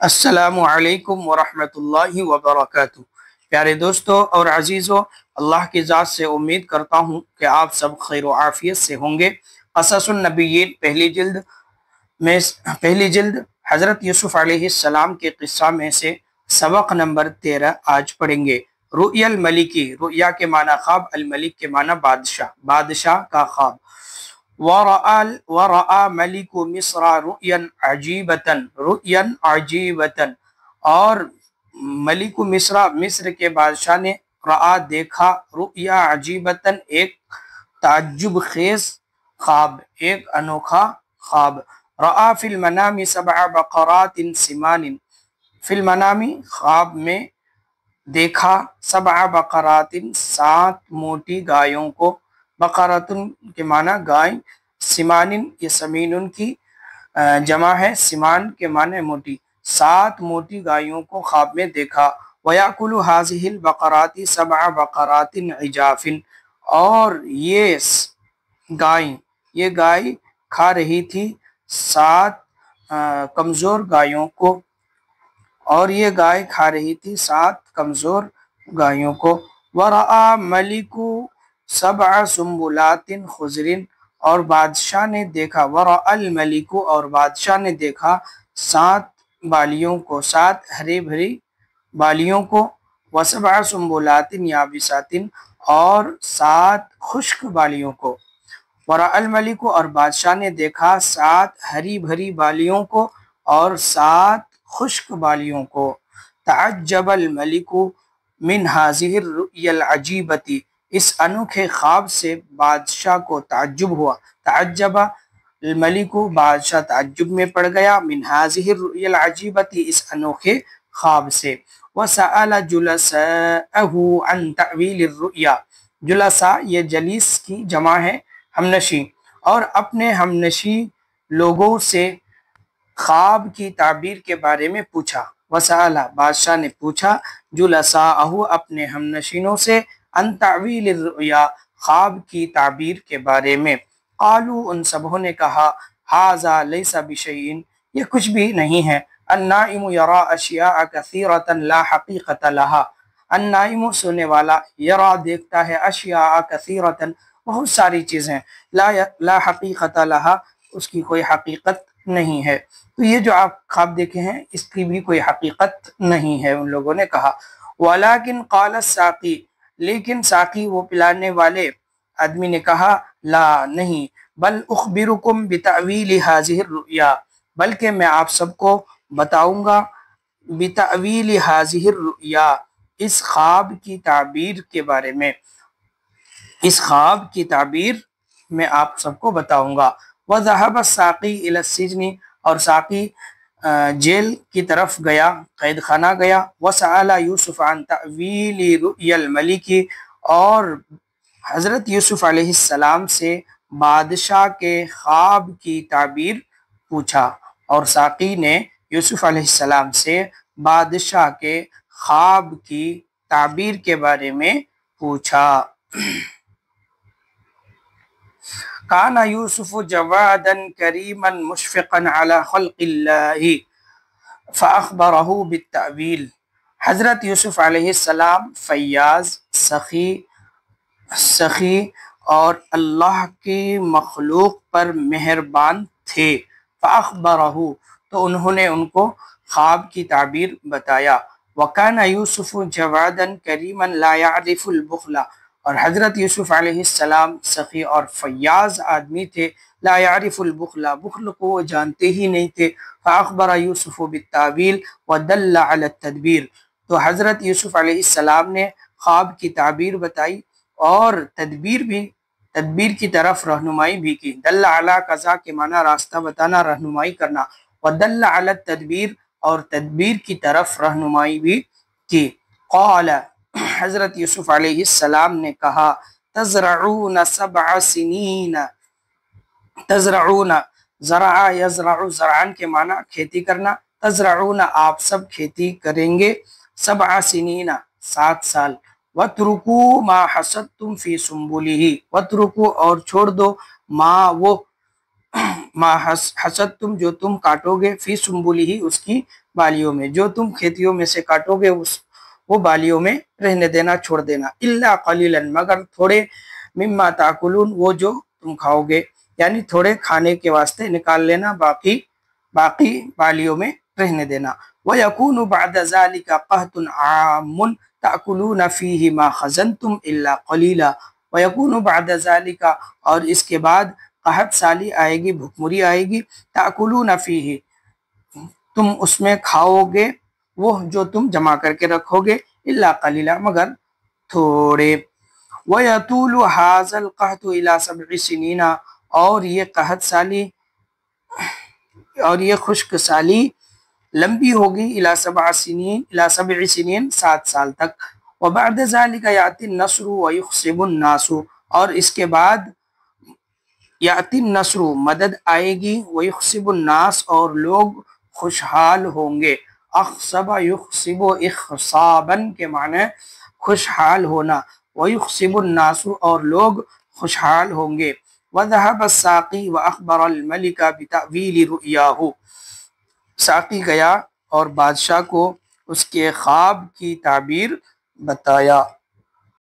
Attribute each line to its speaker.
Speaker 1: السلام علیکم ورحمۃ اللہ وبرکاتہ۔ پیارے دوستوں اور عزیزوں، اللہ کی ذات سے امید کرتا ہوں کہ آپ سب خیر و عافیت سے ہوں گے۔ قصص النبیین پہلی جلد حضرت یوسف علیہ السلام کے قصہ میں سے سبق نمبر 13 آج پڑھیں گے۔ رؤیا الملکی، رؤیا کے معنی خواب، الملک کے معنی بادشاہ، بادشاہ کا خواب۔ وَرَأَى مَلِكُ مِصْرَ رُؤْيًا عَجِيبَةً رُؤْيًا عَجِيبَةً اور ملک مصر کے بادشاہ نے رآ دیکھا، رؤیا عجیبتاً ایک تعجب خیز خواب، ایک انوکھا خواب۔ رآ فی المنام 7 بقرات سمان، فی المنام خواب میں دیکھا 7 بقرات 7 موٹی گایوں کو، بقراتن کے معنی گائیں، سمان یہ سمین کی جمع ہے، سمان کے معنی موٹی، 7 موٹی گایوں کو خواب میں دیکھا۔ وَيَأْكُلُ هَذِهِ الْبَقَرَاتِ 7 بَقَرَاتٍ عِجَافٍ اور یہ گائے کھا رہی تھی 7 کمزور گایوں کو، اور یہ گائے کھا رہی تھی 7 کمزور گایوں کو۔ وَرَآ مَلِكُ 7 سُنبُلَاتٍ خُضْرٍ اور بادشاہ نے دیکھا، وَرَآ الْمَلِكُ اور بادشاہ نے دیکھا 7 بالیوں کو، 7 ہری بھری بالیوں کو، وَسَبْعَ سُنبُلَاتٍ يَابِسَاتٍ اور 7 خشک بالیوں کو۔ وَرَآ الْمَلِكُ اور بادشاہ نے دیکھا 7 ہری بھری بالیوں کو اور 7 خشک بالیوں کو۔ تعجب الملک من هذه الرؤيا العجیبۃ اس انوکھے خواب سے بادشاہ کو تعجب ہوا۔ تعجب الملک بادشاہ تعجب میں پڑ گیا، من هذه الرؤيا العجیبۃ اس انوکھے خواب سے۔ وسأل جلساءه عن تأویل الرؤيا، جلساء یہ جلیس کی جمع ہے، ہمنشی، اور اپنے ہمنشی لوگوں سے خواب کی تعبیر کے بارے میں پوچھا۔ وسأل بادشاہ نے پوچھا، جلساءہ اپنے ہمنشینوں سے، عن تعویل الرؤیا خواب کی تعبیر کے بارے میں۔ قالوا ان سبوں نے کہا، ھذا لیس بشیء یہ کچھ بھی نہیں ہے، النائم یرا اشیاء کثیرۃ لا حقیقۃ لها النائم سونے والا، یرا دیکھتا ہے، اشیاء کثیرۃ بہت ساری چیزیں، لا حقیقت لها اس کی کوئی حقیقت نہیں ہے۔ تو یہ جو آپ خواب دیکھے ہیں اس کی بھی کوئی حقیقت نہیں ہے، ان لوگوں نے کہا۔ ولیکن قال الساقی لیکن ساقی وہ پلانے والے آدمی نے کہا، لا نہیں، بل اخبرکم بتأویل هذه الرؤیا بلکہ میں آپ سب کو بتاؤں گا بتأویل هذه الرؤیا اس خواب کی تعبیر کے بارے میں، اس خواب کی تعبیر میں آپ سب کو بتاؤں گا۔ وَذَهَبَ السَّاقِي إِلَى السِّجْنِ اور ساقی جیل کی طرف گیا، قید خانہ گیا۔ وَسَأَلَ يُوسُفَ عَنْ تَأْوِيلِ رُؤْيَا الْمَلِكِ اور حضرت یوسف علیہ السلام سے بادشاہ کے خواب کی تعبیر پوچھا، اور ساقی نے یوسف علیہ السلام سے بادشاہ کے خواب کی تعبیر کے بارے میں پوچھا۔ کان یوسف جوادا کریما مشفقا علی خلق اللہ فاخبرہ بالتأویل حضرت یوسف علیہ السلام فیاض، سخی اور اللہ کی مخلوق پر مہربان تھے۔ فاخبرہ تو انہوں نے ان کو خواب کی تعبیر بتایا۔ وکان یوسف جوادا کریما لا یعرف البخل اور حضرت یوسف علیہ السلام سخی اور فیاض آدمی تھے، لا یعرف البخل بخل کو وہ جانتے ہی نہیں تھے۔ فاخبر یوسف بالتاویل ودل علی التدبیر تو حضرت یوسف علیہ السلام نے خواب کی تعبیر بتائی اور تدبیر کی طرف رہنمائی بھی کی۔ دل علی قضا کے معنی راستہ بتانا، رہنمائی کرنا، ودل علی التدبیر اور تدبیر کی طرف رہنمائی بھی کی۔ قال حضرت یوسف علیہ السلام نے کہا، تزرعون 7 سنین، تزرعون زرع یزرع زرعن کے معنی کھیتی کرنا، تزرعون آپ سب کھیتی کریں گے، 7 سنین 7 سال، وَاتْرُكُوا مَا حَصَدْتُمْ فِي سُنبُلِهِ وَاتْرُكُوا اور چھوڑ دو ما وہ ما حسد تم جو تم کاٹو گے فی سنبلی ہی اس کی بالیوں میں، جو تم کھیتیوں میں سے کاٹو گے وہ بالیوں میں رہنے دینا، چھوڑ دینا، الا قلیلا مگر تھوڑے، مما تاکلون وہ جو تم کھاؤ گے، یعنی تھوڑے کھانے کے واسطے نکال لینا، باقی بالیوں میں رہنے دینا۔ وَيَكُونُ بَعْدَ ذَلِكَ قَحْطٌ عَامٌ تَأْكُلُونَ فِيهِ مَا خَزَنْتُمْ إِلَّا قَلِيلًا۔ وَيَكُونُ بَعْدَ ذَلِكَ اور اس کے بعد قحط سالی آئے گی، بھکمری آئے گی، تَأْكُلُونَ فِيهِ تم اس میں کھاؤ گے وہ جو تم جمع کر کے رکھو گے، إِلَّا قَلِيلًا مگر تھوڑے۔ وَيَطُولُ هَذَا الْقَحْطُ إِلَى 7 سِنِينَ اور یہ قحط سالی اور یہ خشک سالی لمبی ہوگی إِلَى 7 سِنِينَ 7 سال تک۔ وَبَعْدَ ذَلِكَ يَأْتِي النَّصْرُ وَيُخْصِبُ النَّاسُ اور اس کے بعد یأتی النصر مدد آئے گی، وَيُخْصِبُ النَّاسُ اور لوگ خوشحال ہوں گے۔ اخصب یخصب اخصابا کے معنی خوشحال ہونا، وَيُخْصِبُ النَّاسُ اور لوگ خوشحال ہوں گے۔ وَذَهَبَ السَّاقِي وَأَخْبَرَ الْمَلِكَ بِتَأْوِيلِ رُؤْيَاهُ ساقی گیا اور بادشاہ کو اس کے خواب کی تعبیر بتایا۔